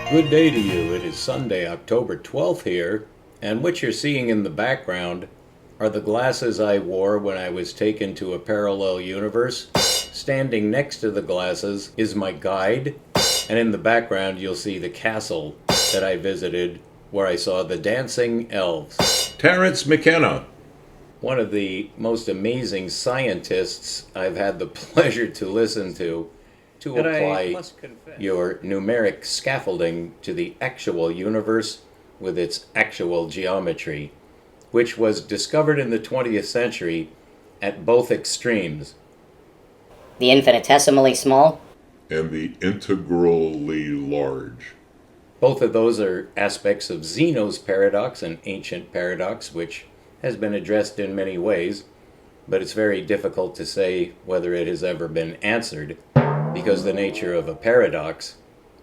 Good day to you. It is Sunday, October 12th here, and what you're seeing in the background are the glasses I wore when I was taken to a parallel universe. Standing next to the glasses is my guide, and in the background you'll see the castle that I visited where I saw the dancing elves. Terence McKenna. One of the most amazing scientists I've had the pleasure to listen to apply your numeric scaffolding to the actual universe with its actual geometry, which was discovered in the 20th century at both extremes. The infinitesimally small And the integrally large. Both of those are aspects of Zeno's paradox, an ancient paradox which has been addressed in many ways, but it's very difficult to say whether it has ever been answered, because the nature of a paradox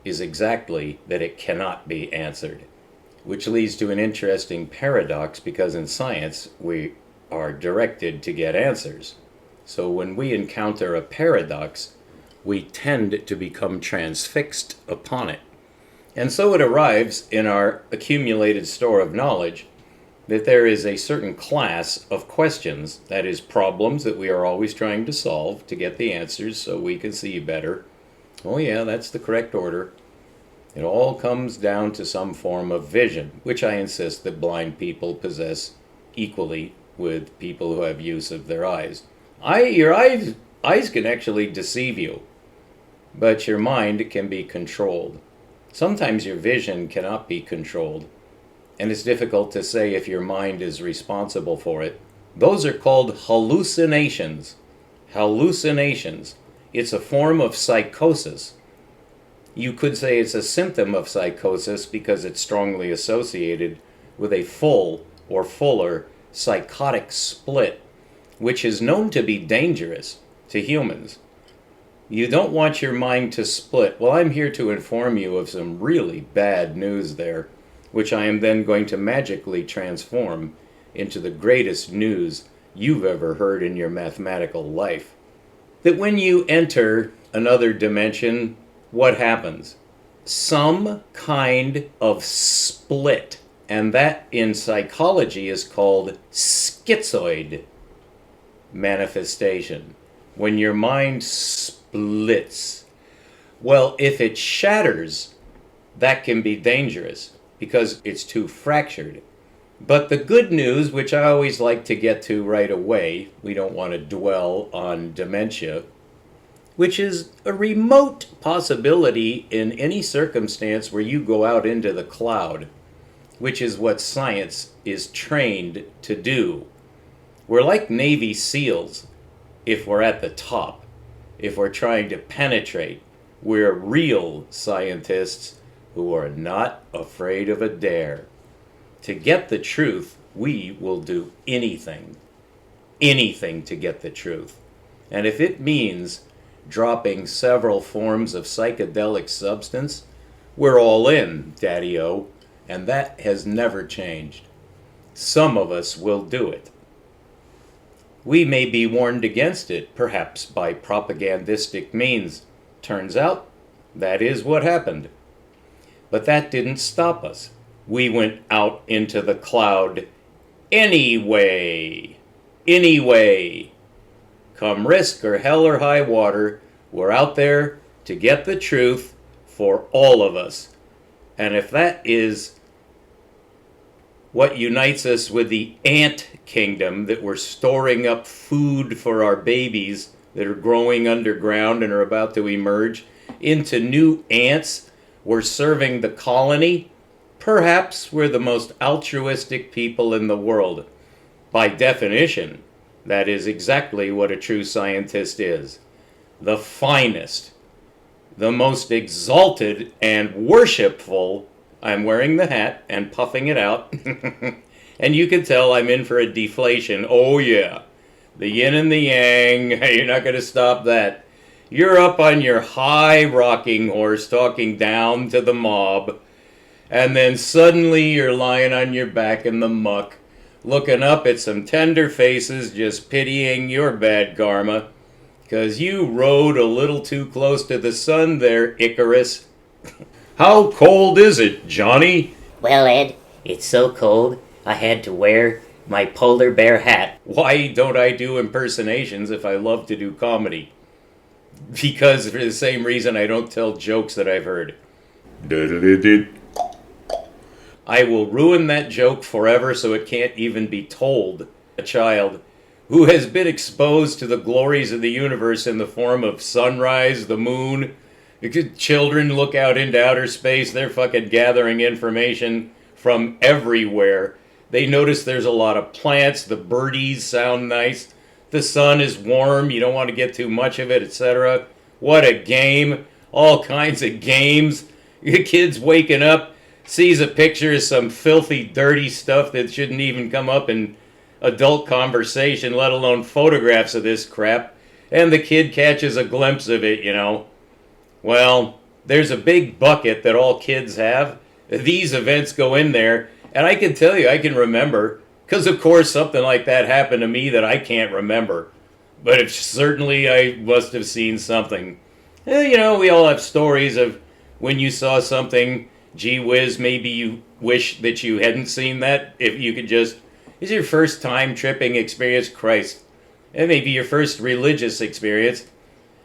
is exactly that it cannot be answered, which leads to an interesting paradox, because in science we are directed to get answers. So when we encounter a paradox, we tend to become transfixed upon it. And so it arrives in our accumulated store of knowledge that there is a certain class of questions, that is, problems that we are always trying to solve to get the answers so we can see better. Oh yeah, that's the correct order. It all comes down to some form of vision, which I insist that blind people possess equally with people who have use of their eyes. Your eyes can actually deceive you, but your mind can be controlled. Sometimes your vision cannot be controlled, and it's difficult to say if your mind is responsible for it. Those are called hallucinations. Hallucinations. It's a form of psychosis. You could say it's a symptom of psychosis because it's strongly associated with a full or fuller psychotic split, which is known to be dangerous to humans. You don't want your mind to split. Well, I'm here to inform you of some really bad news there, which I am then going to magically transform into the greatest news you've ever heard in your mathematical life. That when you enter another dimension, what happens? Some kind of split, and that in psychology is called schizoid manifestation. When your mind splits. Well, if it shatters, that can be dangerous, because it's too fractured. But the good news, which I always like to get to right away, we don't want to dwell on dementia, which is a remote possibility in any circumstance where you go out into the cloud, which is what science is trained to do. We're like Navy SEALs if we're at the top, if we're trying to penetrate. We're real scientists who are not afraid of a dare. To get the truth, we will do anything to get the truth. And if it means dropping several forms of psychedelic substance, we're all in, Daddy-O, and that has never changed. Some of us will do it. We may be warned against it, perhaps by propagandistic means. Turns out, that is what happened. But that didn't stop us. We went out into the cloud anyway. Come risk or hell or high water, we're out there to get the truth for all of us. And if that is what unites us with the ant kingdom, that we're storing up food for our babies that are growing underground and are about to emerge into new ants, we're serving the colony, perhaps we're the most altruistic people in the world. By definition, that is exactly what a true scientist is. The finest, the most exalted and worshipful. I'm wearing the hat and puffing it out. And you can tell I'm in for a deflation. Oh yeah, the yin and the yang, you're not going to stop that. You're up on your high rocking horse talking down to the mob, and then suddenly you're lying on your back in the muck, looking up at some tender faces just pitying your bad karma, 'cause you rode a little too close to the sun there, Icarus. How cold is it, Johnny? Well, Ed, it's so cold I had to wear my polar bear hat. Why don't I do impersonations if I love to do comedy? Because for the same reason I don't tell jokes that I've heard. Da-da-da-da. I will ruin that joke forever so it can't even be told. A child who has been exposed to the glories of the universe in the form of sunrise, the moon. Children look out into outer space, they're fucking gathering information from everywhere. They notice there's a lot of plants, the birdies sound nice, the sun is warm, you don't want to get too much of it, etc. What a game. All kinds of games. Your kid's waking up, sees a picture of some filthy, dirty stuff that shouldn't even come up in adult conversation, let alone photographs of this crap, and the kid catches a glimpse of it, Well, there's a big bucket that all kids have. These events go in there, and I can tell you, I can remember, because of course something like that happened to me that I can't remember. But certainly I must have seen something. We all have stories of when you saw something, gee whiz, maybe you wish that you hadn't seen that. If you could just, it's your first time tripping experience, Christ. It may be your first religious experience.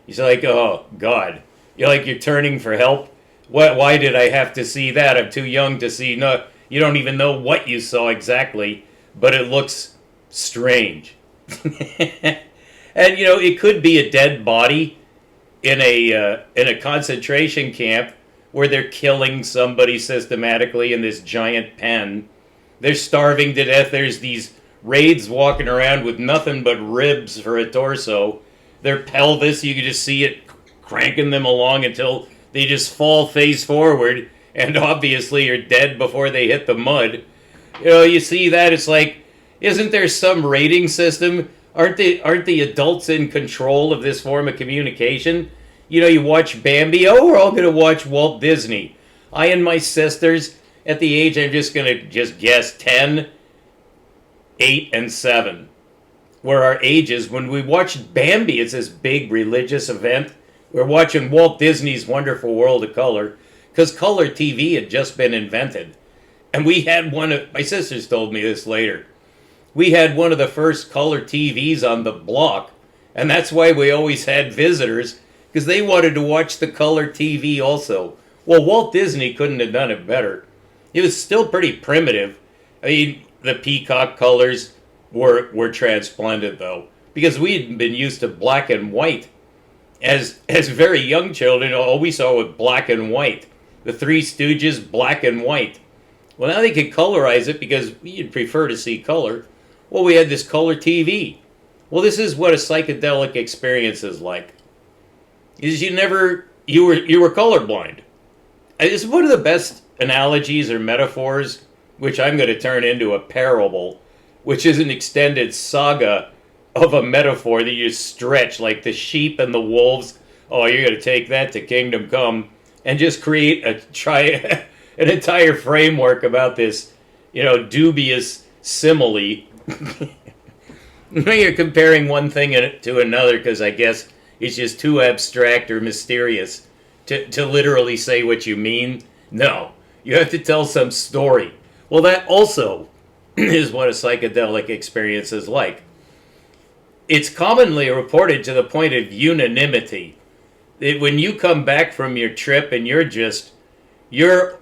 You're like, oh, God. You're turning for help. Why did I have to see that? I'm too young to see. No, you don't even know what you saw exactly, but it looks strange. And it could be a dead body in a concentration camp where they're killing somebody systematically in this giant pen. They're starving to death. There's these raids walking around with nothing but ribs for a torso. Their pelvis, you can just see it cranking them along until they just fall face forward and obviously are dead before they hit the mud. You see that, it's like, isn't there some rating system? Aren't the adults in control of this form of communication? You watch Bambi, we're all going to watch Walt Disney. I and my sisters, at the age, I'm just going to guess 10, 8, and 7, were our ages. When we watched Bambi, it's this big religious event. We're watching Walt Disney's Wonderful World of Color, because color TV had just been invented. And we had my sisters told me this later, we had one of the first color TVs on the block, and that's why we always had visitors, because they wanted to watch the color TV also. Well, Walt Disney couldn't have done it better. It was still pretty primitive. I mean, the peacock colors were transplanted, though, because we had been used to black and white. As very young children, all we saw was black and white. The Three Stooges, black and white. Well, now they could colorize it because you'd prefer to see color. Well, we had this color TV. Well, this is what a psychedelic experience is like. Is you were colorblind. It's one of the best analogies or metaphors, which I'm going to turn into a parable, which is an extended saga of a metaphor that you stretch, like the sheep and the wolves. Oh, you're going to take that to Kingdom Come and just create an entire framework about this, dubious simile. You're comparing one thing to another because I guess it's just too abstract or mysterious to literally say what you mean. No, you have to tell some story. Well, that also is what a psychedelic experience is like. It's commonly reported to the point of unanimity that when you come back from your trip and you're just your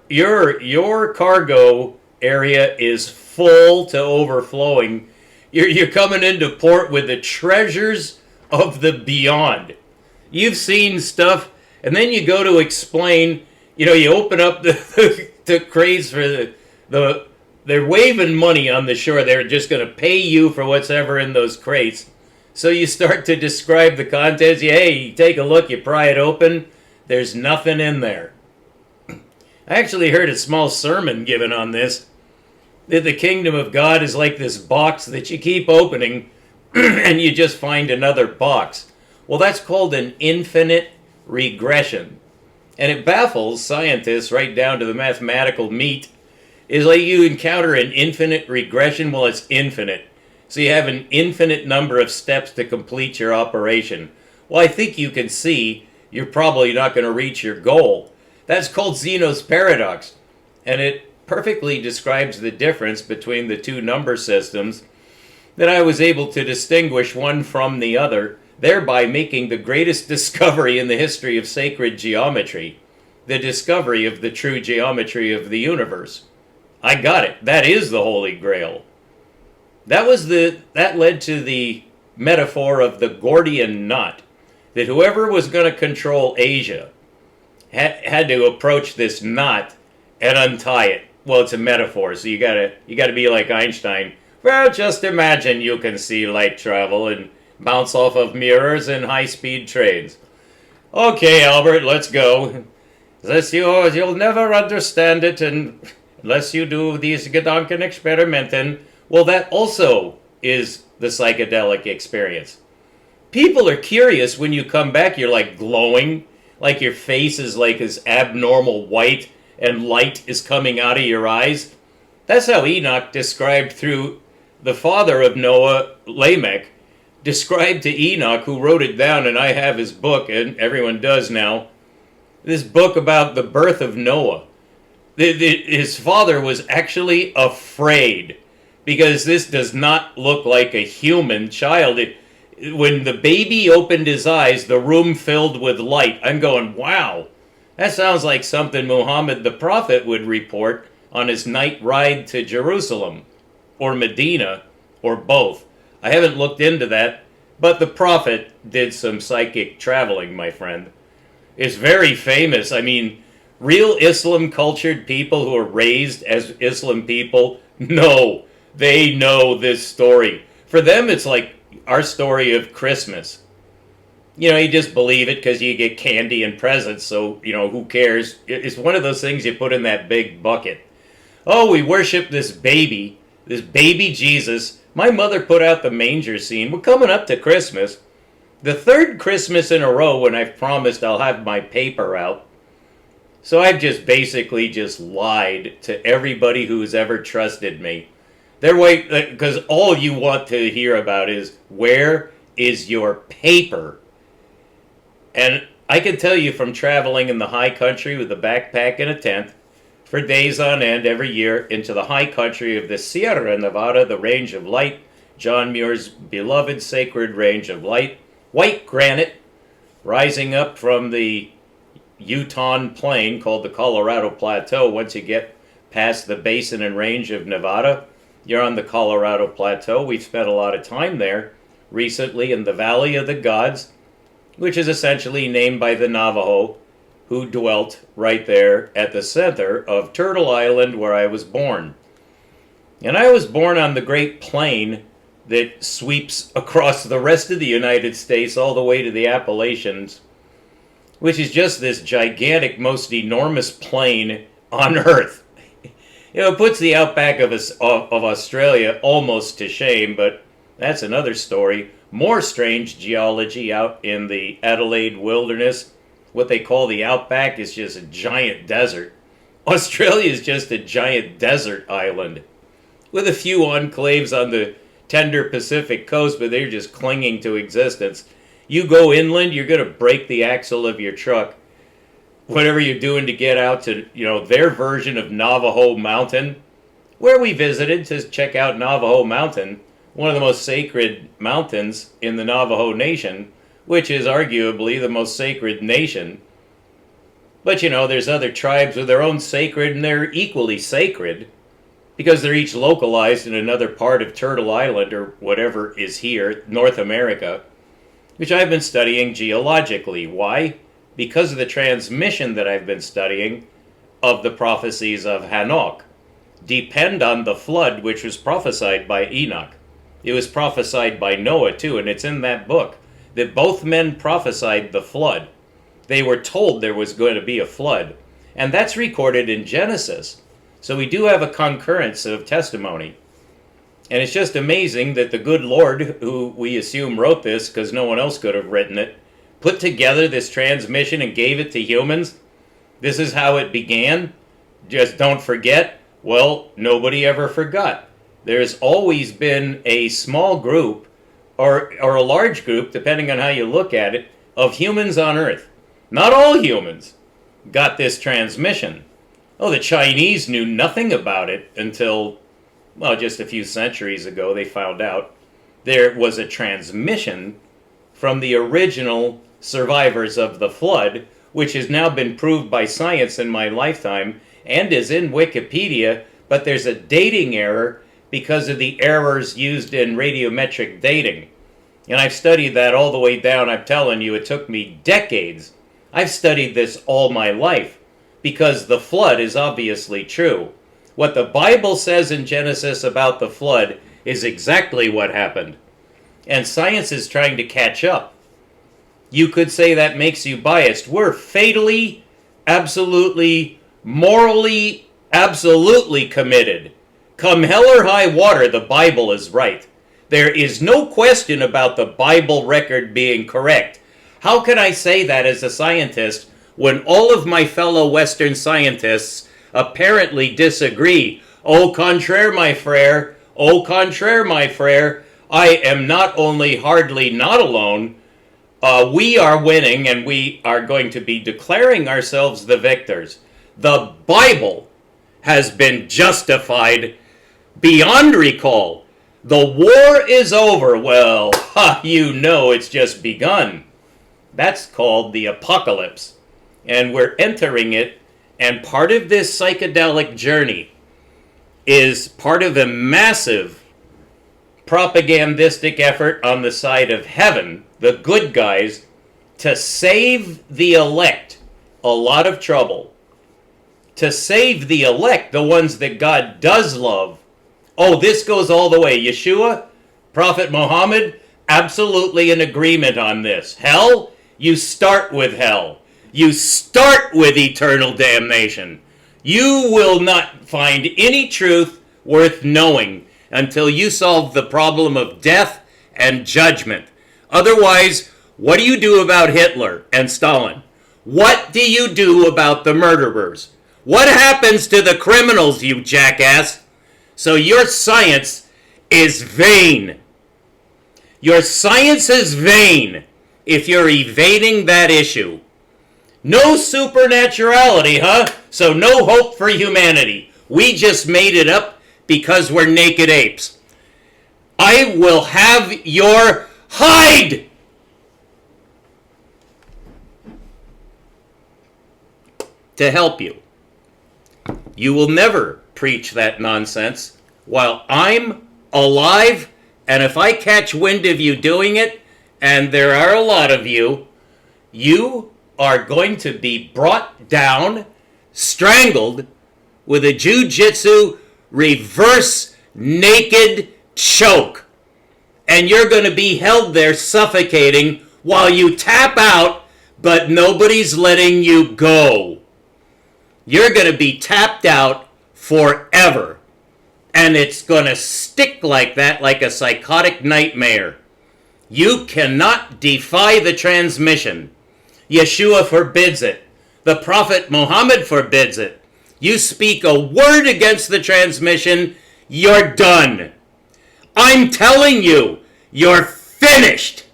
cargo area is full to overflowing. You're coming into port with the treasures of the beyond. You've seen stuff, and then you go to explain. You open up the crates for they're waving money on the shore. They're just going to pay you for what's ever in those crates. So you start to describe the contents. You take a look, you pry it open. There's nothing in there. I actually heard a small sermon given on this, that the kingdom of God is like this box that you keep opening and you just find another box. Well, that's called an infinite regression. And it baffles scientists right down to the mathematical meat. Is like you encounter an infinite regression. Well, it's infinite. So you have an infinite number of steps to complete your operation. Well, I think you can see you're probably not going to reach your goal. That's called Zeno's paradox, and it perfectly describes the difference between the two number systems that I was able to distinguish one from the other, thereby making the greatest discovery in the history of sacred geometry, the discovery of the true geometry of the universe. I got it. That is the Holy Grail. That led to the metaphor of the Gordian knot, that whoever was going to control Asia had to approach this knot and untie it. Well, it's a metaphor, so you gotta be like Einstein. Well, just imagine you can see light travel and bounce off of mirrors in high-speed trains. Okay, Albert, let's go. You'll never understand it unless you do these Gedanken experimenten. Well, that also is the psychedelic experience. People are curious when you come back. You're like glowing, like your face is like this abnormal white and light is coming out of your eyes. That's how Enoch described through the father of Noah, Lamech, described to Enoch, who wrote it down, and I have his book, and everyone does now, this book about the birth of Noah. His father was actually afraid, because this does not look like a human child. When the baby opened his eyes, the room filled with light. I'm going, wow, that sounds like something Muhammad the Prophet would report on his night ride to Jerusalem, or Medina, or both. I haven't looked into that, but the Prophet did some psychic traveling, my friend. It's very famous. I mean, real Islam-cultured people who are raised as Islam people, no, they know this story. For them, it's like our story of Christmas. You know, you just believe it because you get candy and presents, so, you know, who cares? It's one of those things you put in that big bucket. Oh, we worship this baby Jesus. My mother put out the manger scene. We're coming up to Christmas. The third Christmas in a row when I've promised I'll have my paper out. So I've just basically just lied to everybody who's ever trusted me. They're waiting, because all you want to hear about is, where is your paper? And I can tell you from traveling in the high country with a backpack and a tent for days on end every year into the high country of the Sierra Nevada, the Range of Light, John Muir's beloved sacred Range of Light, white granite rising up from the Utah plain called the Colorado Plateau. Once you get past the basin and range of Nevada, you're on the Colorado Plateau. We've spent a lot of time there recently in the Valley of the Gods, which is essentially named by the Navajo, who dwelt right there at the center of Turtle Island, where I was born. And I was born on the Great Plain that sweeps across the rest of the United States all the way to the Appalachians, which is just this gigantic, most enormous plain on Earth. You know, it puts the outback of Australia almost to shame, but that's another story. More strange geology out in the Adelaide wilderness. What they call the outback is just a giant desert. Australia is just a giant desert island with a few enclaves on the tender Pacific coast, but they're just clinging to existence. You go inland, you're going to break the axle of your truck. Whatever you're doing to get out to, you know, their version of Navajo Mountain, where we visited to check out Navajo Mountain, one of the most sacred mountains in the Navajo Nation, which is arguably the most sacred nation. But, you know, there's other tribes with their own sacred, and they're equally sacred, because they're each localized in another part of Turtle Island, or whatever is here, North America, which I've been studying geologically. Why? Because of the transmission that I've been studying of the prophecies of Hanok. Depend on the flood, which was prophesied by Enoch. It was prophesied by Noah, too, and it's in that book that both men prophesied the flood. They were told there was going to be a flood. And that's recorded in Genesis. So we do have a concurrence of testimony. And it's just amazing that the good Lord, who we assume wrote this because no one else could have written it, put together this transmission and gave it to humans. This is how it began. Just don't forget. Well, nobody ever forgot. There's always been a small group, or a large group, depending on how you look at it, of humans on Earth. Not all humans, got this transmission? Oh, the Chinese knew nothing about it until, well, just a few centuries ago they found out there was a transmission from the original survivors of the flood, which has now been proved by science in my lifetime and is in Wikipedia, but there's a dating error because of the errors used in radiometric dating. And I've studied that all the way down. I'm telling you, it took me decades. I've studied this all my life because the flood is obviously true. What the Bible says in Genesis about the flood is exactly what happened. And science is trying to catch up. You could say that makes you biased. We're fatally, absolutely, morally, absolutely committed. Come hell or high water, the Bible is right. There is no question about the Bible record being correct. How can I say that as a scientist when all of my fellow Western scientists apparently disagree? Au contraire, my frere. Au contraire, my frere. I am not only hardly not alone, we are winning and we are going to be declaring ourselves the victors. The Bible has been justified beyond recall. The war is over. Well, you know it's just begun. That's called the apocalypse. And we're entering it, and part of this psychedelic journey is part of a massive propagandistic effort on the side of heaven, the good guys, to save the elect a lot of trouble. To save the elect, the ones that God does love. Oh, this goes all the way. Yeshua, Prophet Muhammad, absolutely in agreement on this. Hell, you start with hell. You start with eternal damnation. You will not find any truth worth knowing until you solve the problem of death and judgment. Otherwise, what do you do about Hitler and Stalin? What do you do about the murderers? What happens to the criminals, you jackass? So your science is vain. Your science is vain if you're evading that issue. No supernaturality, huh? So no hope for humanity. We just made it up because we're naked apes. I will have your hide! To help you. You will never preach that nonsense while I'm alive, and if I catch wind of you doing it, and there are a lot of you, you are going to be brought down, strangled, with a jujitsu reverse naked choke. And you're going to be held there suffocating while you tap out, but nobody's letting you go. You're going to be tapped out forever. And it's going to stick like that, like a psychotic nightmare. You cannot defy the transmission. Yeshua forbids it. The Prophet Muhammad forbids it. You speak a word against the transmission, you're done. I'm telling you, you're finished.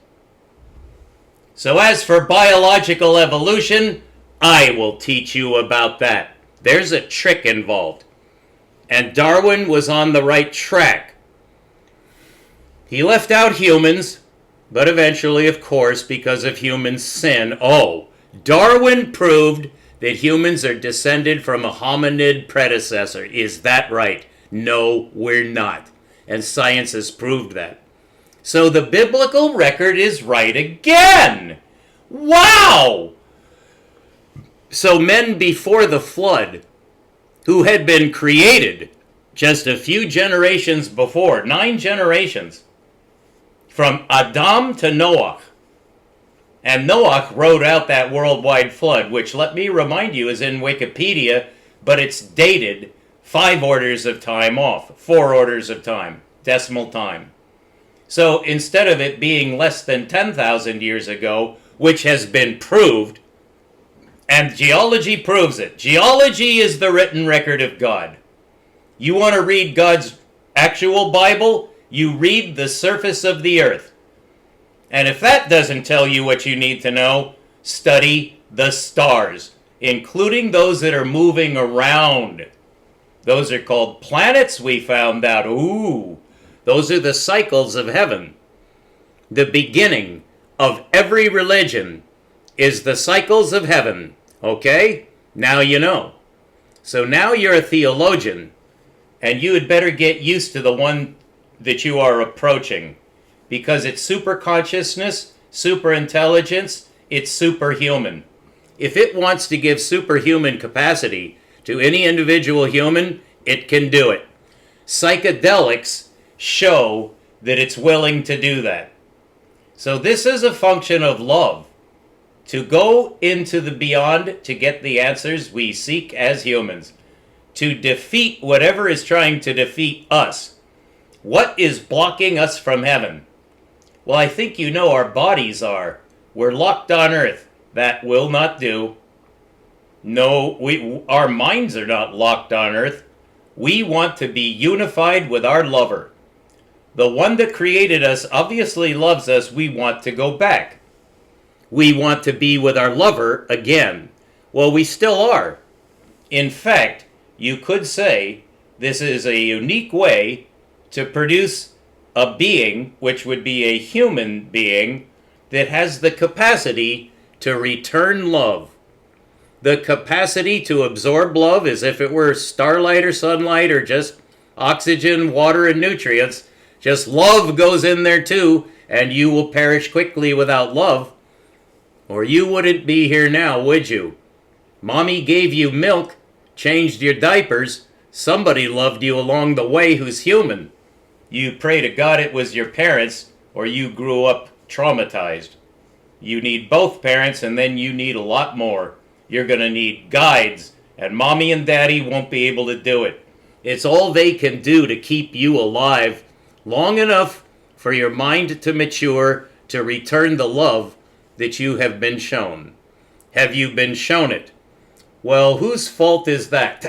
So as for biological evolution, I will teach you about that. There's a trick involved. And Darwin was on the right track. He left out humans, but eventually, of course, because of human sin. Oh, Darwin proved that humans are descended from a hominid predecessor. Is that right? No, we're not. And science has proved that. So the biblical record is right again. Wow! So men before the flood, who had been created just a few generations before, 9 generations, from Adam to Noah. And Noah wrote out that worldwide flood, which, let me remind you, is in Wikipedia, but it's dated 5 orders of time off, 4 orders of time, decimal time. So instead of it being less than 10,000 years ago, which has been proved, and geology proves it. Geology is the written record of God. You want to read God's actual Bible? You read the surface of the earth. And if that doesn't tell you what you need to know, study the stars. including those that are moving around. Those are called planets, we found out. Ooh, those are the cycles of heaven. The beginning of every religion is the cycles of heaven. Okay? Now you know. So now you're a theologian, and you had better get used to the one that you are approaching, because it's super consciousness, super intelligence, it's superhuman. If it wants to give superhuman capacity to any individual human, it can do it. Psychedelics show that it's willing to do that. So this is a function of love. To go into the beyond to get the answers we seek as humans. To defeat whatever is trying to defeat us. What is blocking us from heaven? Well, I think you know our bodies are. We're locked on earth. That will not do. No, our minds are not locked on earth. We want to be unified with our lover. The one that created us obviously loves us. We want to go back. We want to be with our lover again. Well, we still are. In fact, you could say this is a unique way to produce a being, which would be a human being, that has the capacity to return love. The capacity to absorb love as if it were starlight or sunlight or just oxygen, water, and nutrients. Just love goes in there too, and you will perish quickly without love. Or you wouldn't be here now, would you? Mommy gave you milk, changed your diapers. Somebody loved you along the way who's human. You pray to God it was your parents, or you grew up traumatized. You need both parents, and then you need a lot more. You're going to need guides, and Mommy and Daddy won't be able to do it. It's all they can do to keep you alive long enough for your mind to mature, to return the love that you have been shown. Have you been shown it? Well, whose fault is that?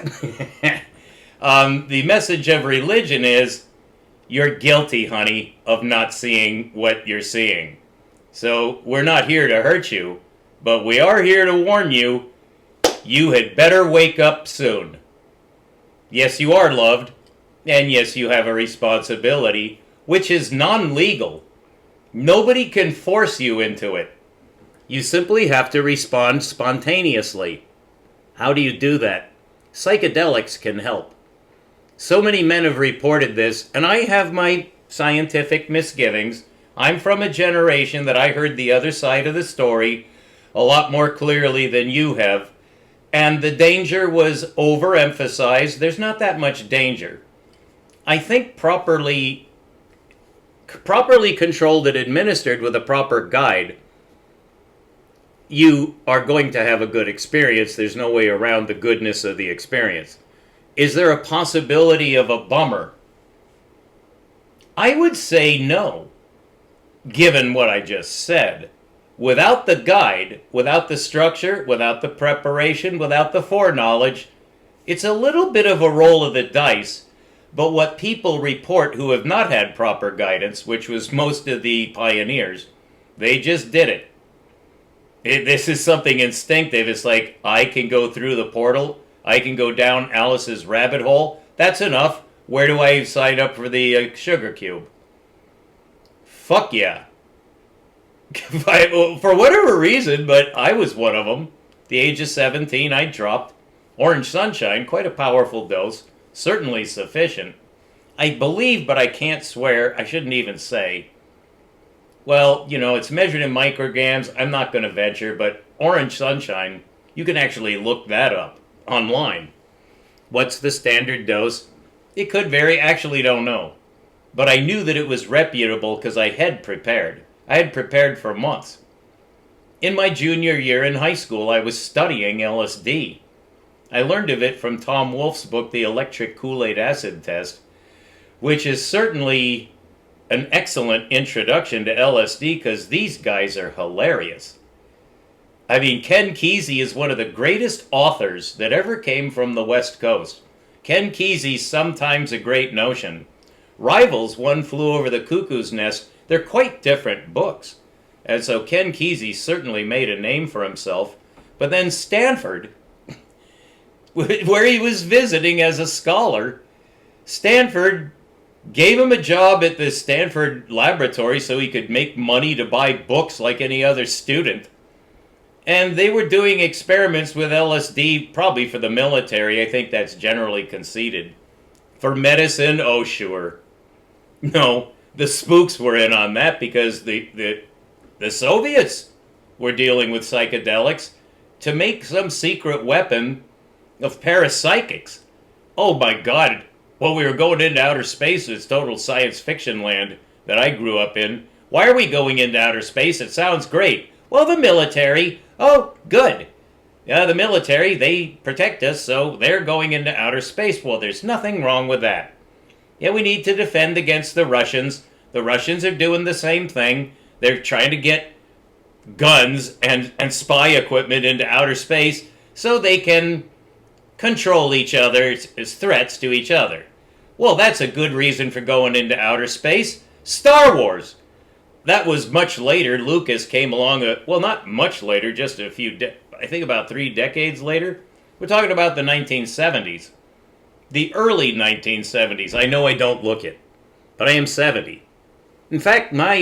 The message of religion is, you're guilty, honey, of not seeing what you're seeing. So we're not here to hurt you, but we are here to warn you, you had better wake up soon. Yes, you are loved, and yes, you have a responsibility, which is non-legal. Nobody can force you into it. You simply have to respond spontaneously. How do you do that? Psychedelics can help. So many men have reported this, and I have my scientific misgivings. I'm from a generation that I heard the other side of the story a lot more clearly than you have, and the danger was overemphasized. There's not that much danger. I think properly controlled and administered with a proper guide, you are going to have a good experience. There's no way around the goodness of the experience. Is there a possibility of a bummer? I would say no, given what I just said. Without the guide, without the structure, without the preparation, without the foreknowledge, it's a little bit of a roll of the dice. But what people report who have not had proper guidance, which was most of the pioneers, they just did it. This is something instinctive. It's like, I can go through the portal. I can go down Alice's rabbit hole. That's enough. Where do I sign up for the sugar cube? Fuck yeah. For whatever reason, but I was one of them. The age of 17, I dropped. Orange Sunshine, quite a powerful dose. Certainly sufficient. I believe, but I can't swear. I shouldn't even say. Well, you know, it's measured in micrograms. I'm not going to venture, but Orange Sunshine, you can actually look that up online. What's the standard dose? It could vary. Actually, don't know. But I knew that it was reputable because I had prepared. I had prepared for months. In my junior year in high school, I was studying LSD. I learned of it from Tom Wolfe's book, The Electric Kool-Aid Acid Test, which is certainly an excellent introduction to LSD because these guys are hilarious. I mean, Ken Kesey is one of the greatest authors that ever came from the West Coast. Ken Kesey's Sometimes a Great Notion. Rivals, One Flew Over the Cuckoo's Nest, they're quite different books. And so Ken Kesey certainly made a name for himself. But then Stanford, where he was visiting as a scholar, Stanford gave him a job at the Stanford laboratory so he could make money to buy books like any other student. And they were doing experiments with LSD, probably for the military. I think that's generally conceded. For medicine, oh sure. No, the spooks were in on that because the Soviets were dealing with psychedelics to make some secret weapon of parapsychics. Oh my God. Well, we were going into outer space. It's total science fiction land that I grew up in. Why are we going into outer space? It sounds great. Well, the military. Oh, good. Yeah, the military, they protect us, so they're going into outer space. Well, there's nothing wrong with that. Yeah, we need to defend against the Russians. The Russians are doing the same thing. They're trying to get guns and spy equipment into outer space so they can control each other as threats to each other. Well, that's a good reason for going into outer space. Star Wars. That was much later. Lucas came along, well, not much later, just a few, I think about 3 decades later. We're talking about the 1970s. The early 1970s. I know I don't look it, but I am 70. In fact, my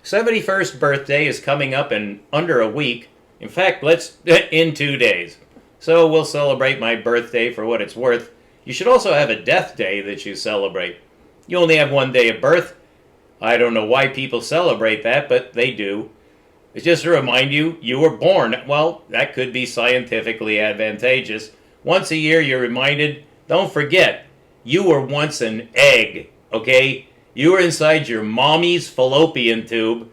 71st birthday is coming up in under a week. In fact, in 2 days. So we'll celebrate my birthday for what it's worth. You should also have a death day that you celebrate. You only have 1 day of birth. I don't know why people celebrate that, but they do. It's just to remind you, you were born. Well, that could be scientifically advantageous. Once a year, you're reminded, don't forget, you were once an egg, okay? You were inside your mommy's fallopian tube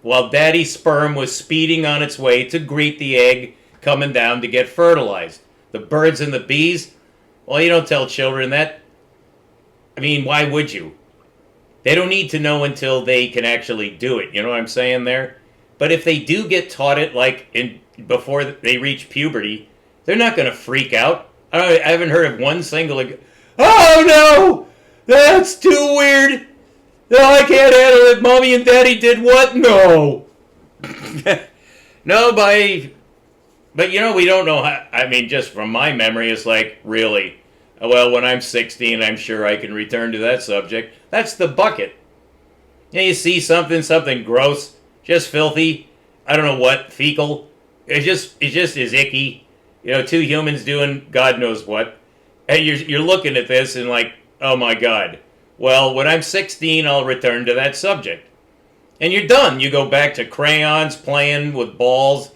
while daddy's sperm was speeding on its way to greet the egg coming down to get fertilized. The birds and the bees, well, you don't tell children that. I mean, why would you? They don't need to know until they can actually do it. You know what I'm saying there? But if they do get taught it, before they reach puberty, they're not going to freak out. I haven't heard of one single, oh no! That's too weird! No, I can't handle it. Mommy and Daddy did what? No! No, but we don't know how, I mean, just from my memory, it's really? Well, when I'm 16, I'm sure I can return to that subject. That's the bucket. You see something gross, just filthy, I don't know what, fecal. It just is icky. 2 humans doing God knows what. And you're looking at this and oh my God. Well, when I'm 16, I'll return to that subject. And you're done. You go back to crayons, playing with balls.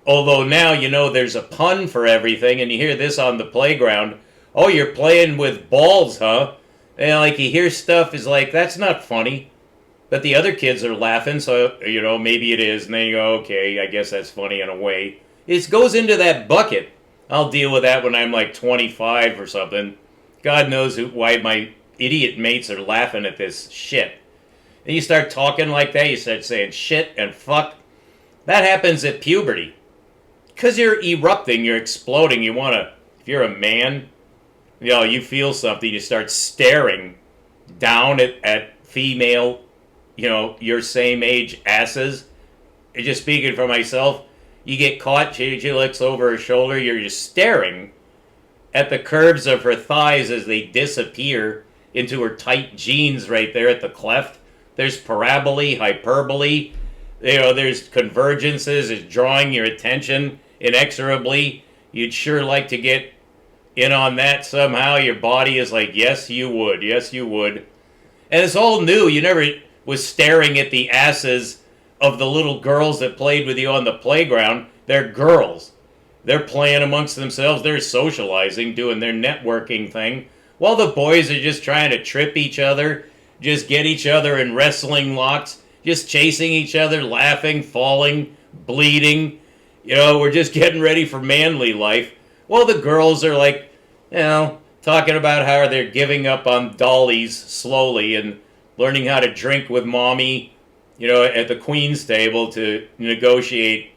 Although now, there's a pun for everything, and you hear this on the playground. Oh, you're playing with balls, huh? And you hear stuff is that's not funny. But the other kids are laughing, so, maybe it is. And then you go, okay, I guess that's funny in a way. It goes into that bucket. I'll deal with that when I'm 25 or something. God knows why my idiot mates are laughing at this shit. And you start talking like that, you start saying shit and fuck. That happens at puberty. Because you're erupting, you're exploding, if you're a man, you feel something, you start staring down at female, your same age asses. And just speaking for myself, you get caught, she looks over her shoulder, you're just staring at the curves of her thighs as they disappear into her tight jeans right there at the cleft. There's parabole, hyperbole, there's convergences, it's drawing your attention inexorably. You'd sure like to get in on that somehow. Your body is yes, you would. Yes, you would. And it's all new. You never was staring at the asses of the little girls that played with you on the playground. They're girls. They're playing amongst themselves. They're socializing, doing their networking thing, while the boys are just trying to trip each other, just get each other in wrestling locks, just chasing each other, laughing, falling, bleeding. We're just getting ready for manly life. Well, the girls are talking about how they're giving up on dollies slowly and learning how to drink with mommy, at the queen's table to negotiate,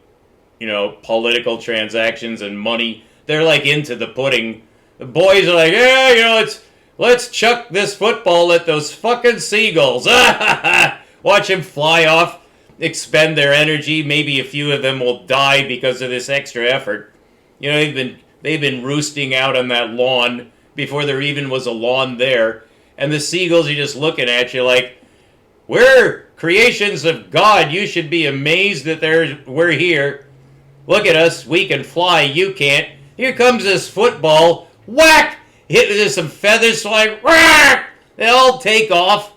political transactions and money. They're into the pudding. The boys are yeah, let's chuck this football at those fucking seagulls. Watch him fly off. expend their energy. Maybe a few of them will die because of this extra effort. You know, they've been roosting out on that lawn before there even was a lawn there. And the seagulls are just looking at you like, we're creations of God. You should be amazed that we're here. Look at us. We can fly. You can't. Here comes this football. Whack! There's some feathers flying. Whack! They all take off.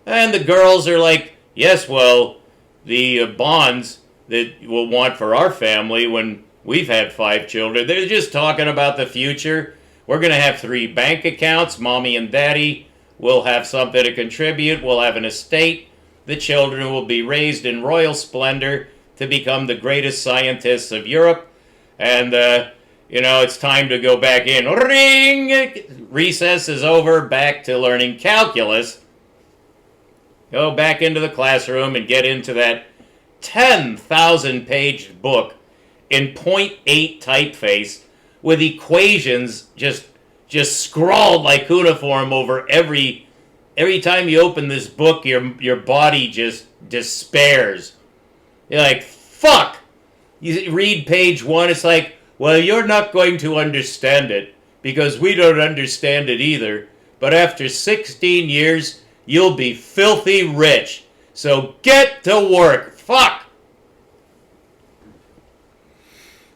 And the girls are like, yes, well, the bonds that we'll want for our family when we've had 5 children, they're just talking about the future. We're going to have 3 bank accounts. Mommy and Daddy will have something to contribute. We'll have an estate. The children will be raised in royal splendor to become the greatest scientists of Europe. And, it's time to go back in. Ring! Recess is over. Back to learning calculus. Go back into the classroom and get into that 10,000-page book in .8 typeface with equations just scrawled like cuneiform over every time you open this book, your body just despairs. You're like, fuck! You read page 1, it's like, well, you're not going to understand it because we don't understand it either. But after 16 years, you'll be filthy rich. So get to work. Fuck!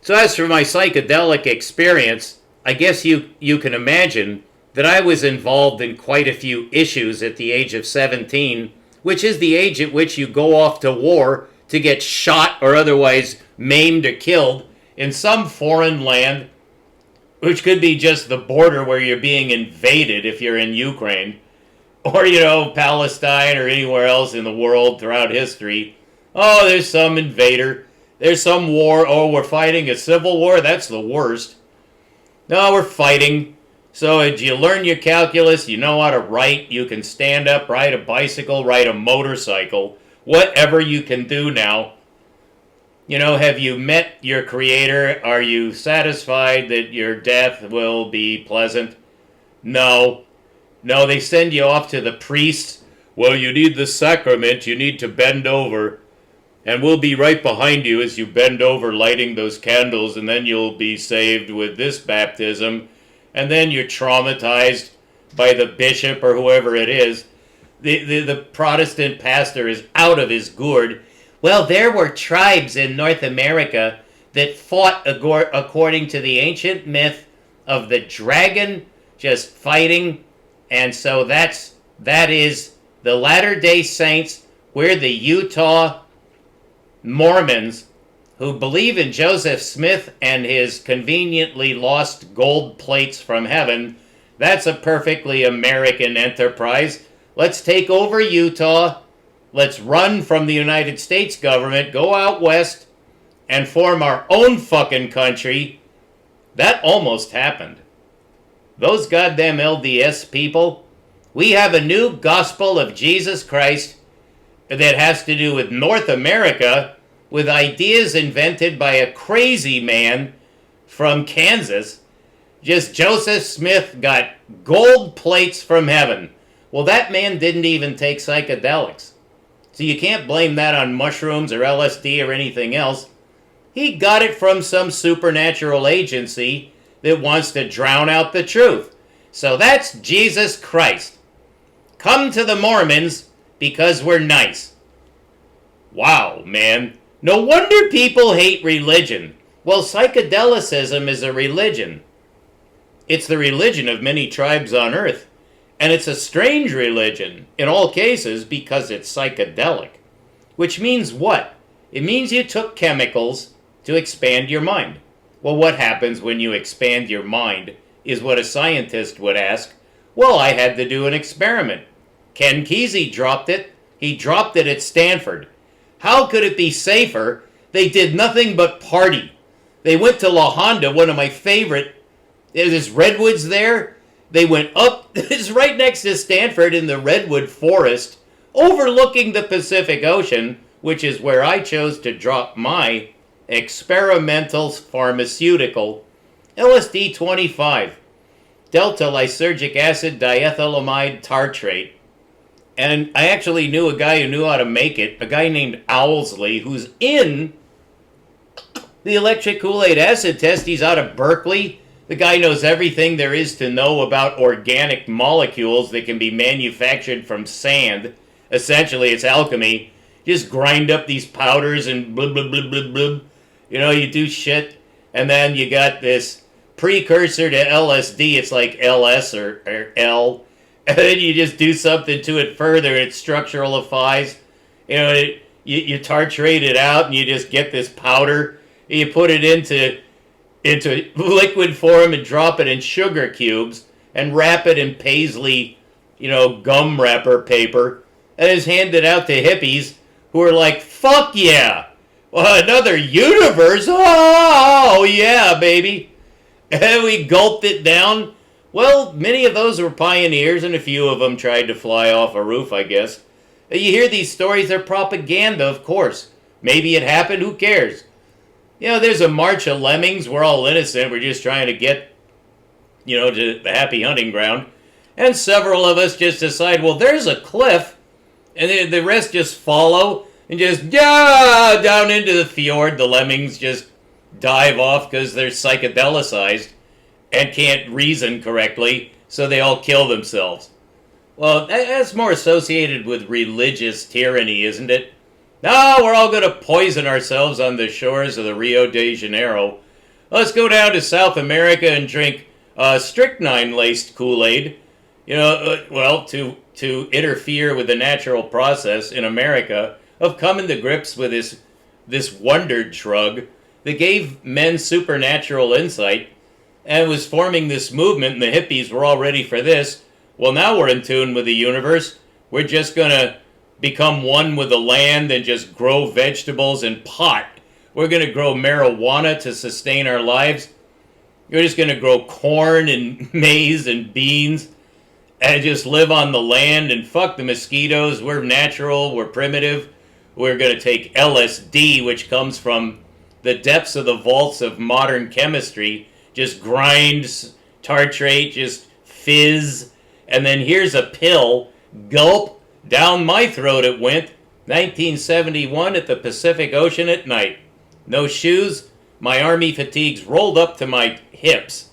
So as for my psychedelic experience, I guess you can imagine that I was involved in quite a few issues at the age of 17, which is the age at which you go off to war to get shot or otherwise maimed or killed in some foreign land, which could be just the border where you're being invaded if you're in Ukraine, or, Palestine or anywhere else in the world throughout history. Oh, there's some invader. There's some war. Oh, we're fighting a civil war? That's the worst. No, we're fighting. So if you learn your calculus, you know how to write, you can stand up, ride a bicycle, ride a motorcycle, whatever you can do now. Have you met your creator? Are you satisfied that your death will be pleasant? No. No, they send you off to the priest. Well, you need the sacrament. You need to bend over. And we'll be right behind you as you bend over lighting those candles, and then you'll be saved with this baptism. And then you're traumatized by the bishop or whoever it is. The Protestant pastor is out of his gourd. Well, there were tribes in North America that fought according to the ancient myth of the dragon just fighting. And so that is the Latter-day Saints. We're the Utah Mormons who believe in Joseph Smith and his conveniently lost gold plates from heaven. That's a perfectly American enterprise. Let's take over Utah. Let's run from the United States government, go out west, and form our own fucking country. That almost happened. Those goddamn LDS people, we have a new gospel of Jesus Christ that has to do with North America, with ideas invented by a crazy man from Kansas. Just Joseph Smith got gold plates from heaven. Well, that man didn't even take psychedelics. So you can't blame that on mushrooms or LSD or anything else. He got it from some supernatural agency that wants to drown out the truth. So that's Jesus Christ. Come to the Mormons because we're nice. Wow, man. No wonder people hate religion. Well, psychedelicism is a religion. It's the religion of many tribes on Earth. And it's a strange religion, in all cases, because it's psychedelic. Which means what? It means you took chemicals to expand your mind. Well, what happens when you expand your mind is what a scientist would ask. Well, I had to do an experiment. Ken Kesey dropped it. He dropped it at Stanford. How could it be safer? They did nothing but party. They went to La Honda, one of my favorite. There's redwoods there. They went up. It's right next to Stanford in the redwood forest, overlooking the Pacific Ocean, which is where I chose to drop my experimental pharmaceutical, LSD 25, delta lysergic acid diethylamide tartrate. And I actually knew a guy who knew how to make it, a guy named Owlsley, who's in the electric Kool-Aid acid test. He's out of Berkeley. The guy knows everything there is to know about organic molecules that can be manufactured from sand. Essentially, it's alchemy. Just grind up these powders and blah, blah, blah, blah, blah. You know, you do shit, and then you got this precursor to LSD. It's like LS or L. And then you just do something to it further. It structuralifies. You know, you tartrate it out, and you just get this powder. You put it into liquid form and drop it in sugar cubes and wrap it in paisley, gum wrapper paper, and is handed out to hippies who are like, fuck yeah! Well, another universe? Oh, yeah, baby! And we gulped it down. Well, many of those were pioneers, and a few of them tried to fly off a roof, I guess. You hear these stories, they're propaganda, of course. Maybe it happened, who cares? There's a march of lemmings. We're all innocent. We're just trying to get, to the happy hunting ground. And several of us just decide, well, there's a cliff. And the rest just follow and just, down into the fjord. The lemmings just dive off because they're psychedelicized and can't reason correctly. So they all kill themselves. Well, that's more associated with religious tyranny, isn't it? No, we're all going to poison ourselves on the shores of the Rio de Janeiro. Let's go down to South America and drink strychnine-laced Kool-Aid. To interfere with the natural process in America of coming to grips with this wonder drug that gave men supernatural insight and was forming this movement, and the hippies were all ready for this. Well, now we're in tune with the universe. We're just going to become one with the land and just grow vegetables and pot. We're going to grow marijuana to sustain our lives. You're just going to grow corn and maize and beans and just live on the land and fuck the mosquitoes. We're natural. We're primitive. We're going to take LSD, which comes from the depths of the vaults of modern chemistry. Just grind, tartrate, just fizz. And then here's a pill. Gulp. Down my throat it went, 1971 at the Pacific Ocean at night. No shoes, my army fatigues rolled up to my hips.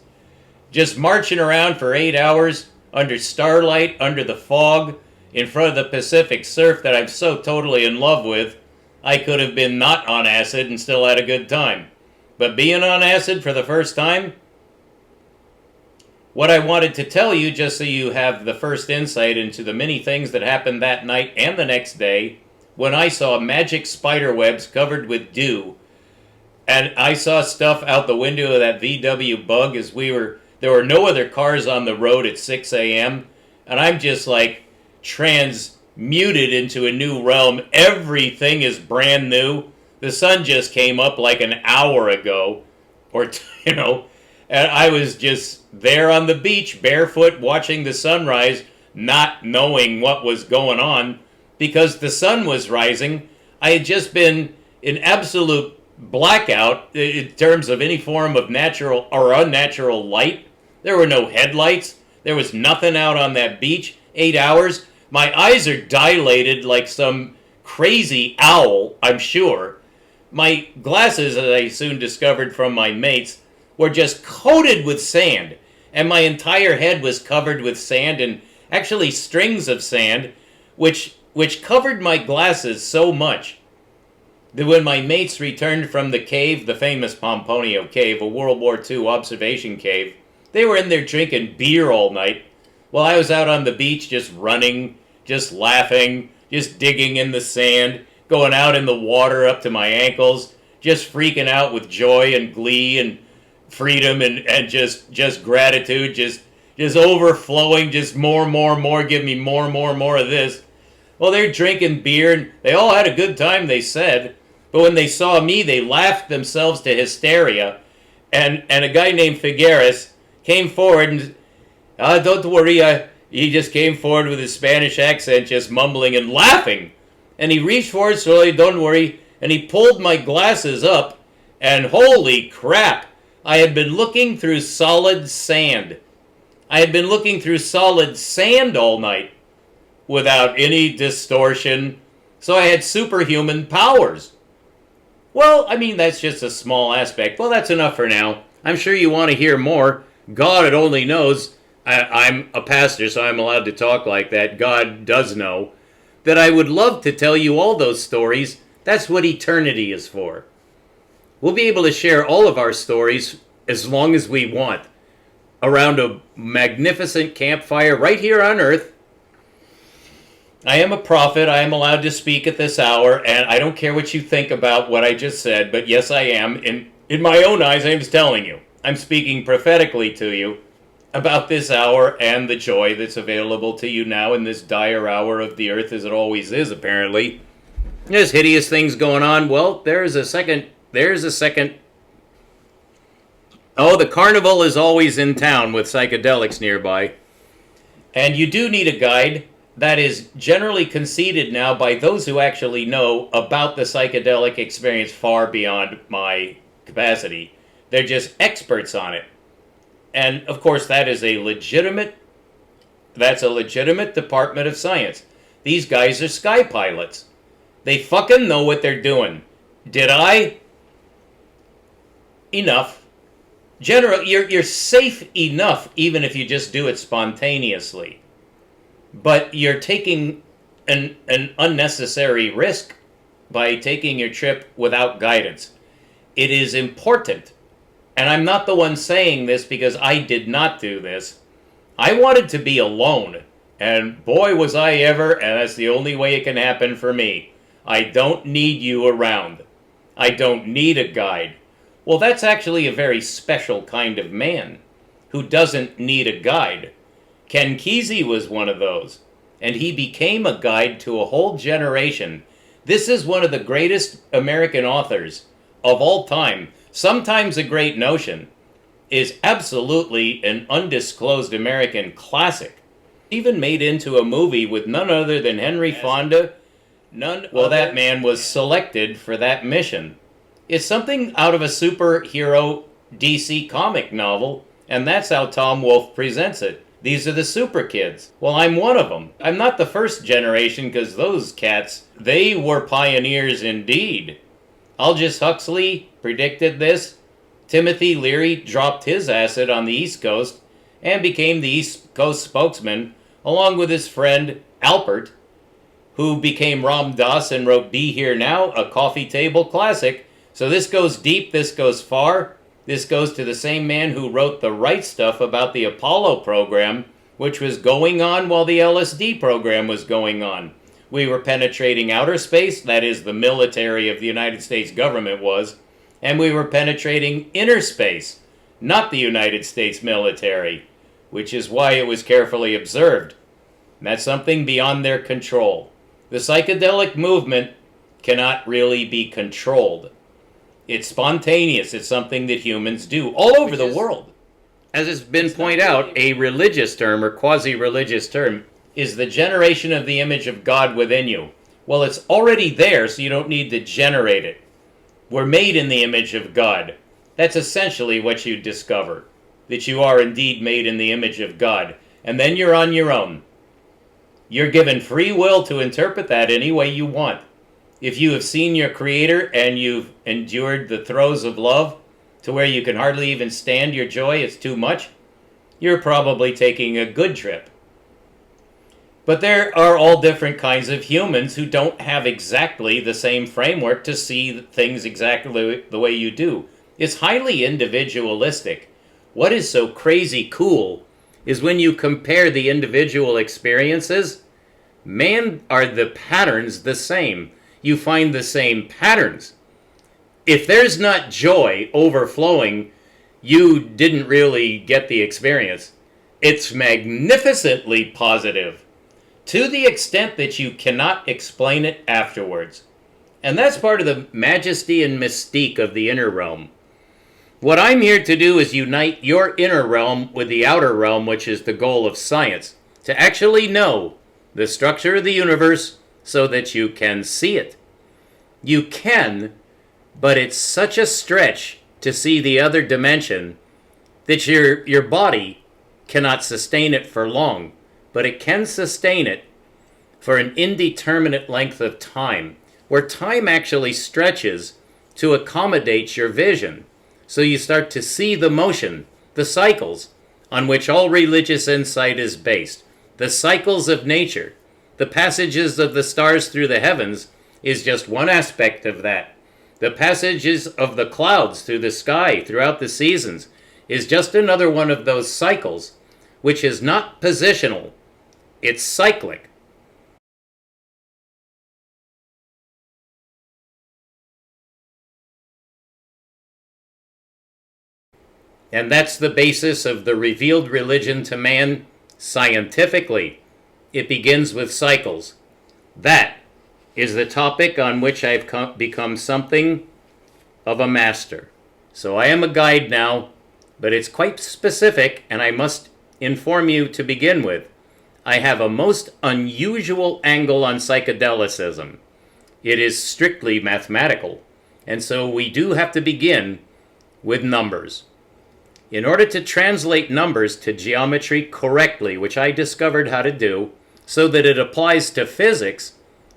Just marching around for 8 hours, under starlight, under the fog, in front of the Pacific surf that I'm so totally in love with, I could have been not on acid and still had a good time. But being on acid for the first time, what I wanted to tell you, just so you have the first insight into the many things that happened that night and the next day, when I saw magic spider webs covered with dew, and I saw stuff out the window of that VW Bug as there were no other cars on the road at 6 a.m., and I'm just like transmuted into a new realm. Everything is brand new. The sun just came up like an hour ago, and I was just there on the beach, barefoot, watching the sunrise, not knowing what was going on, because the sun was rising. I had just been in absolute blackout in terms of any form of natural or unnatural light. There were no headlights. There was nothing out on that beach. 8 hours. My eyes are dilated like some crazy owl, I'm sure. My glasses, as I soon discovered from my mates, were just coated with sand, and my entire head was covered with sand, and actually strings of sand, which covered my glasses so much that when my mates returned from the cave, the famous Pomponio Cave, a World War II observation cave, they were in there drinking beer all night, while I was out on the beach just running, just laughing, just digging in the sand, going out in the water up to my ankles, just freaking out with joy and glee and freedom and just gratitude, just overflowing, just more, give me more of this. Well, they're drinking beer, and they all had a good time, they said, but when they saw me, they laughed themselves to hysteria, and a guy named Figueres came forward and, don't worry, he just came forward with his Spanish accent, just mumbling and laughing, and he reached forward slowly, don't worry, and he pulled my glasses up, and holy crap, I had been looking through solid sand. I had been looking through solid sand all night. without any distortion, so I had superhuman powers. Well, I mean, that's just a small aspect. Well, that's enough for now. I'm sure you want to hear more. God only knows. I'm a pastor, so I'm allowed to talk like that. God does know that I would love to tell you all those stories. That's what eternity is for. We'll be able to share all of our stories as long as we want around a magnificent campfire right here on earth. I am a prophet. I am allowed to speak at this hour, and I don't care what you think about what I just said, but yes, I am. In my own eyes, I'm just telling you. I'm speaking prophetically to you about this hour and the joy that's available to you now in this dire hour of the earth, as it always is, apparently. There's hideous things going on. Well, there's a second. Oh, the carnival is always in town with psychedelics nearby. And you do need a guide. That is generally conceded now by those who actually know about the psychedelic experience far beyond my capacity. They're just experts on it. And, of course, that's a legitimate department of science. These guys are sky pilots. They fucking know what they're doing. Did I? Enough. You're safe enough even if you just do it spontaneously. But you're taking an unnecessary risk by taking your trip without guidance. It is important. And I'm not the one saying this because I did not do this. I wanted to be alone. And boy was I ever, and that's the only way it can happen for me. I don't need you around. I don't need a guide. Well, that's actually a very special kind of man who doesn't need a guide. Ken Kesey was one of those, and he became a guide to a whole generation. This is one of the greatest American authors of all time. Sometimes a Great Notion is absolutely an undisclosed American classic. Even made into a movie with none other than Henry Fonda. That man was selected for that mission. It's something out of a superhero DC comic novel, and that's how Tom Wolfe presents it. These are the super kids. Well, I'm one of them. I'm not the first generation, because those cats, they were pioneers indeed. Aldous Huxley predicted this. Timothy Leary dropped his acid on the East Coast and became the East Coast spokesman, along with his friend Alpert, who became Ram Dass and wrote Be Here Now, a coffee table classic. So this goes deep, this goes far. This goes to the same man who wrote the right stuff about the Apollo program, which was going on while the LSD program was going on. We were penetrating outer space, that is, the military of the United States government was, and we were penetrating inner space, not the United States military, which is why it was carefully observed. And that's something beyond their control. The psychedelic movement cannot really be controlled. It's spontaneous. It's something that humans do all over the world. As has been pointed out, a religious term or quasi-religious term is the generation of the image of God within you. Well, it's already there, so you don't need to generate it. We're made in the image of God. That's essentially what you discover, that you are indeed made in the image of God. And then you're on your own. You're given free will to interpret that any way you want. If you have seen your Creator and you've endured the throes of love to where you can hardly even stand your joy, it's too much, you're probably taking a good trip. But there are all different kinds of humans who don't have exactly the same framework to see things exactly the way you do. It's highly individualistic. What is so crazy cool is when you compare the individual experiences, man, are the patterns the same. You find the same patterns. If there's not joy overflowing, you didn't really get the experience. It's magnificently positive, to the extent that you cannot explain it afterwards. And that's part of the majesty and mystique of the inner realm. What I'm here to do is unite your inner realm with the outer realm, which is the goal of science, to actually know the structure of the universe so that you can see it. You can, but it's such a stretch to see the other dimension that your body cannot sustain it for long, but it can sustain it for an indeterminate length of time, where time actually stretches to accommodate your vision. So you start to see the motion, the cycles, on which all religious insight is based. The cycles of nature, the passages of the stars through the heavens, is just one aspect of that. The passages of the clouds through the sky throughout the seasons is just another one of those cycles, which is not positional, it's cyclic. And that's the basis of the revealed religion to man scientifically. It begins with cycles. That is the topic on which I've become something of a master. So I am a guide now, but it's quite specific, and I must inform you to begin with. I have a most unusual angle on psychedelicism. It is strictly mathematical, and so we do have to begin with numbers. In order to translate numbers to geometry correctly, which I discovered how to do, so that it applies to physics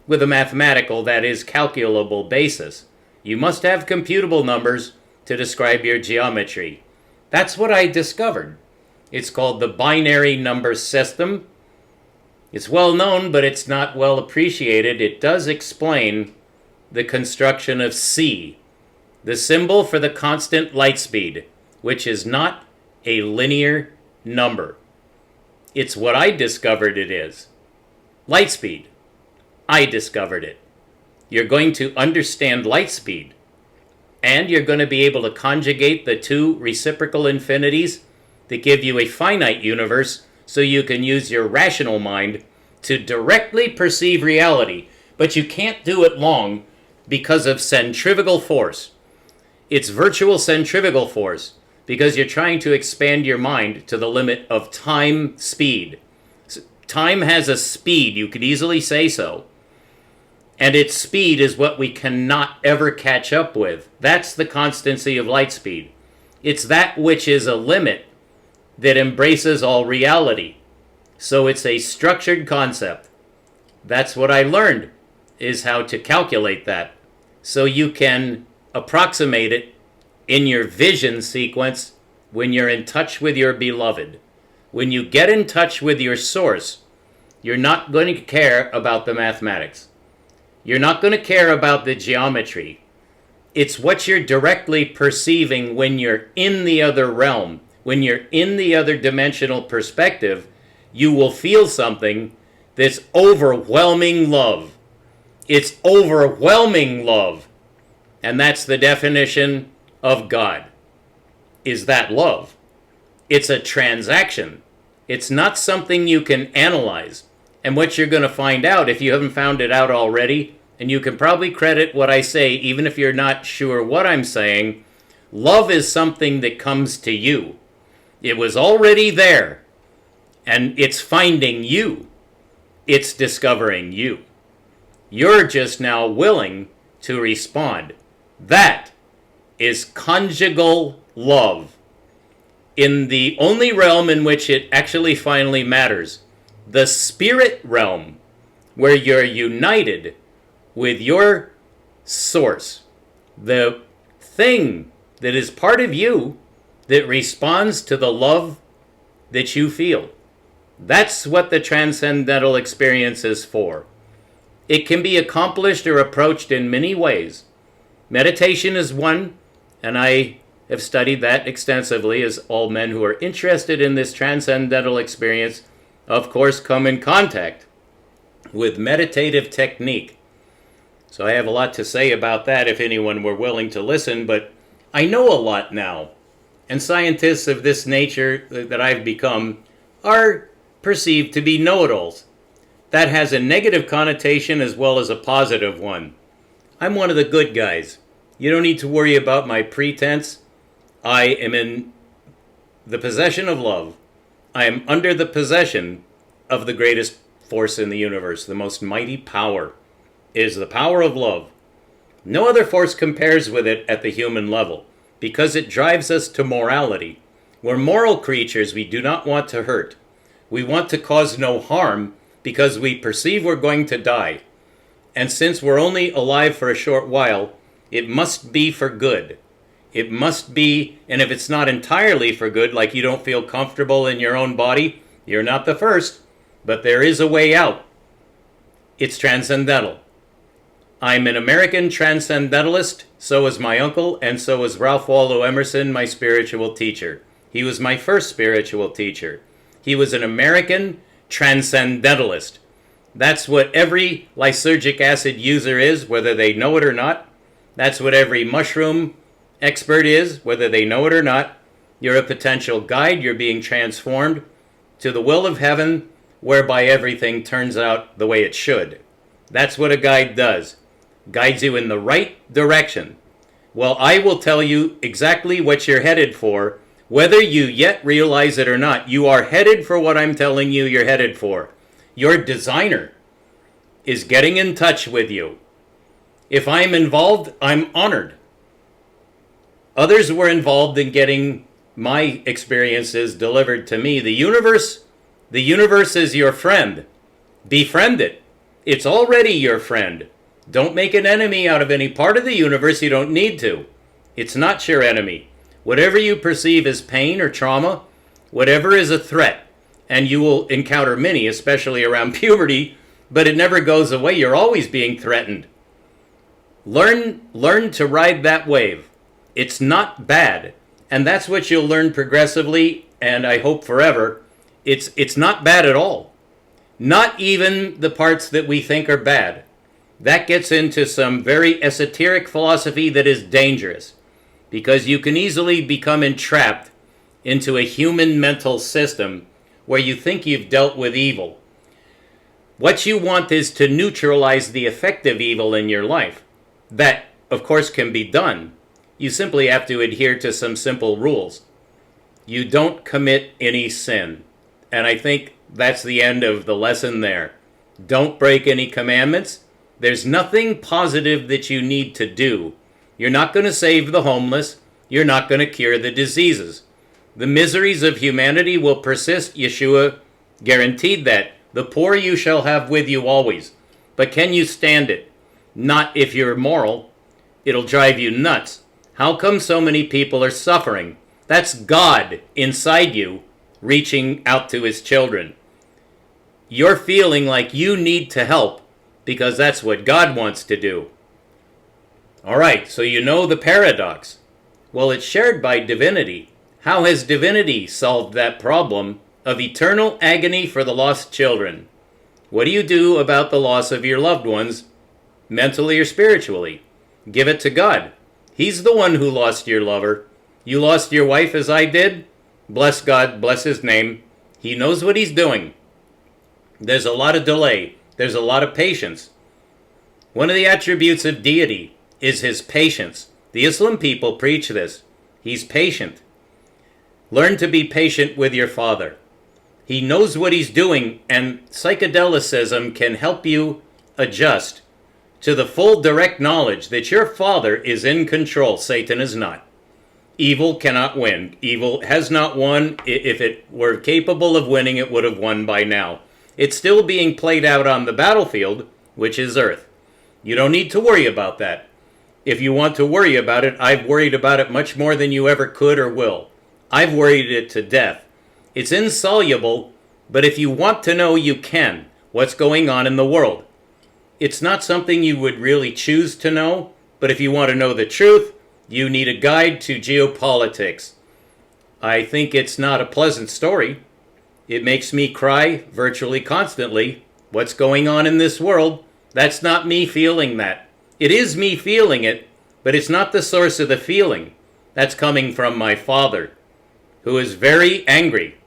with a mathematical, that is, calculable basis, you must have computable numbers to describe your geometry. That's what I discovered. It's called the binary number system. It's well known, but it's not well appreciated. It does explain the construction of C, the symbol for the constant light speed, which is not a linear number. It's what I discovered it is. Light speed. I discovered it. You're going to understand light speed, and you're going to be able to conjugate the two reciprocal infinities that give you a finite universe, so you can use your rational mind to directly perceive reality. But you can't do it long because of centrifugal force. It's virtual centrifugal force, because you're trying to expand your mind to the limit of time speed. Time has a speed, you could easily say so. And its speed is what we cannot ever catch up with. That's the constancy of light speed. It's that which is a limit that embraces all reality. So it's a structured concept. That's what I learned, is how to calculate that. So you can approximate it in your vision sequence when you're in touch with your beloved. When you get in touch with your source, you're not going to care about the mathematics. You're not going to care about the geometry. It's what you're directly perceiving when you're in the other realm. When you're in the other dimensional perspective, you will feel something that's overwhelming love. It's overwhelming love. And that's the definition of God. Is that love? It's a transaction. It's not something you can analyze. And what you're going to find out, if you haven't found it out already, and you can probably credit what I say, even if you're not sure what I'm saying, love is something that comes to you. It was already there, and it's finding you. It's discovering you. You're just now willing to respond. That is conjugal love. In the only realm in which it actually finally matters, the spirit realm, where you're united with your source, the thing that is part of you that responds to the love that you feel. That's what the transcendental experience is for. It can be accomplished or approached in many ways. Meditation is one, and I have studied that extensively, as all men who are interested in this transcendental experience, of course, come in contact with meditative technique. So I have a lot to say about that if anyone were willing to listen, but I know a lot now. And scientists of this nature that I've become are perceived to be know-it-alls. That has a negative connotation as well as a positive one. I'm one of the good guys. You don't need to worry about my pretense. I am in the possession of love. I am under the possession of the greatest force in the universe. The most mighty power is the power of love. No other force compares with it at the human level, because it drives us to morality. We're moral creatures. We do not want to hurt. We want to cause no harm, because we perceive we're going to die. And since we're only alive for a short while, it must be for good. It must be, and if it's not entirely for good, like you don't feel comfortable in your own body, you're not the first, but there is a way out. It's transcendental. I'm an American transcendentalist, so is my uncle, and so is Ralph Waldo Emerson, my spiritual teacher. He was my first spiritual teacher. He was an American transcendentalist. That's what every lysergic acid user is, whether they know it or not. That's what every mushroom expert is, whether they know it or not. You're a potential guide. You're being transformed to the will of heaven, whereby everything turns out the way it should. That's what a guide does. Guides you in the right direction. Well, I will tell you exactly what you're headed for, whether you yet realize it or not. You are headed for what I'm telling you you're headed for. Your designer is getting in touch with you. If I'm involved, I'm honored. Others were involved in getting my experiences delivered to me. The universe is your friend. Befriend it. It's already your friend. Don't make an enemy out of any part of the universe. You don't need to. It's not your enemy. Whatever you perceive as pain or trauma, whatever is a threat, and you will encounter many, especially around puberty, but it never goes away. You're always being threatened. Learn to ride that wave. It's not bad. And that's what you'll learn progressively, and I hope forever. It's not bad at all. Not even the parts that we think are bad. That gets into some very esoteric philosophy that is dangerous, because you can easily become entrapped into a human mental system where you think you've dealt with evil. What you want is to neutralize the effect of evil in your life. That, of course, can be done. You simply have to adhere to some simple rules. You don't commit any sin. And I think that's the end of the lesson there. Don't break any commandments. There's nothing positive that you need to do. You're not going to save the homeless. You're not going to cure the diseases. The miseries of humanity will persist. Yeshua guaranteed that. The poor you shall have with you always. But can you stand it? Not if you're moral. It'll drive you nuts. How come so many people are suffering? That's God inside you reaching out to his children. You're feeling like you need to help because that's what God wants to do. All right, so you know the paradox. Well, it's shared by divinity. How has divinity solved that problem of eternal agony for the lost children? What do you do about the loss of your loved ones, mentally or spiritually? Give it to God. He's the one who lost your lover. You lost your wife as I did? Bless God, bless his name. He knows what he's doing. There's a lot of delay. There's a lot of patience. One of the attributes of deity is his patience. The Islam people preach this. He's patient. Learn to be patient with your Father. He knows what he's doing, and psychedelicism can help you adjust to the full direct knowledge that your Father is in control. Satan is not. Evil cannot win. Evil has not won. If it were capable of winning, it would have won by now. It's still being played out on the battlefield, which is Earth. You don't need to worry about that. If you want to worry about it, I've worried about it much more than you ever could or will. I've worried it to death. It's insoluble, but if you want to know, you can. What's going on in the world? It's not something you would really choose to know, but if you want to know the truth, you need a guide to geopolitics. I think it's not a pleasant story. It makes me cry virtually constantly. What's going on in this world? That's not me feeling that. It is me feeling it, but it's not the source of the feeling. That's coming from my Father, who is very angry.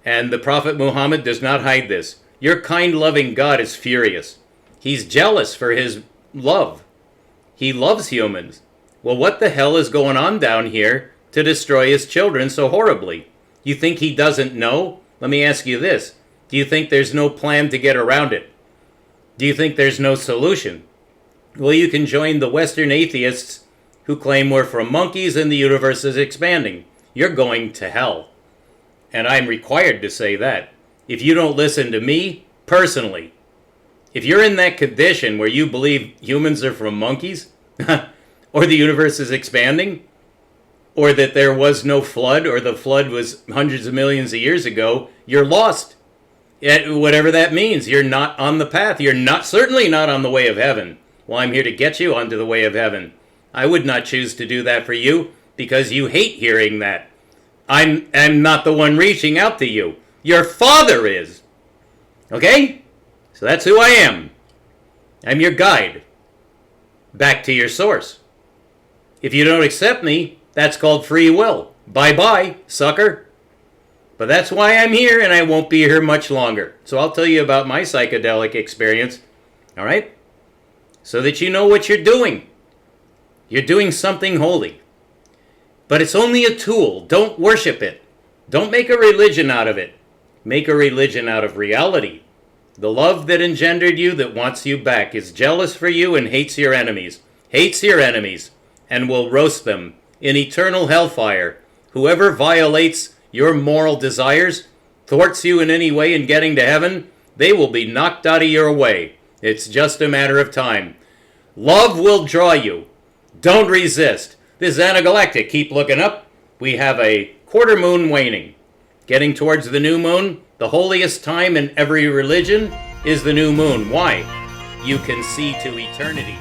And the Prophet Muhammad does not hide this. Your kind, loving God is furious. He's jealous for his love. He loves humans. Well, what the hell is going on down here to destroy his children so horribly? You think he doesn't know? Let me ask you this. Do you think there's no plan to get around it? Do you think there's no solution? Well, you can join the Western atheists who claim we're from monkeys and the universe is expanding. You're going to hell. And I'm required to say that. If you don't listen to me, personally, if you're in that condition where you believe humans are from monkeys, or the universe is expanding, or that there was no flood, or the flood was hundreds of millions of years ago, you're lost. Whatever that means, you're not on the path. You're certainly not on the way of heaven. Well, I'm here to get you onto the way of heaven. I would not choose to do that for you because you hate hearing that. I'm not the one reaching out to you. Your Father is. Okay? So that's who I am. I'm your guide. Back to your source. If you don't accept me, that's called free will. Bye-bye, sucker. But that's why I'm here, and I won't be here much longer. So I'll tell you about my psychedelic experience, all right? So that you know what you're doing. You're doing something holy. But it's only a tool. Don't worship it. Don't make a religion out of it. Make a religion out of reality. The love that engendered you, that wants you back, is jealous for you and hates your enemies. Hates your enemies, and will roast them in eternal hellfire. Whoever violates your moral desires, thwarts you in any way in getting to heaven, they will be knocked out of your way. It's just a matter of time. Love will draw you. Don't resist. This is Anagalactic. Keep looking up. We have a quarter moon waning. Getting towards the new moon. The holiest time in every religion is the new moon. Why? You can see to eternity.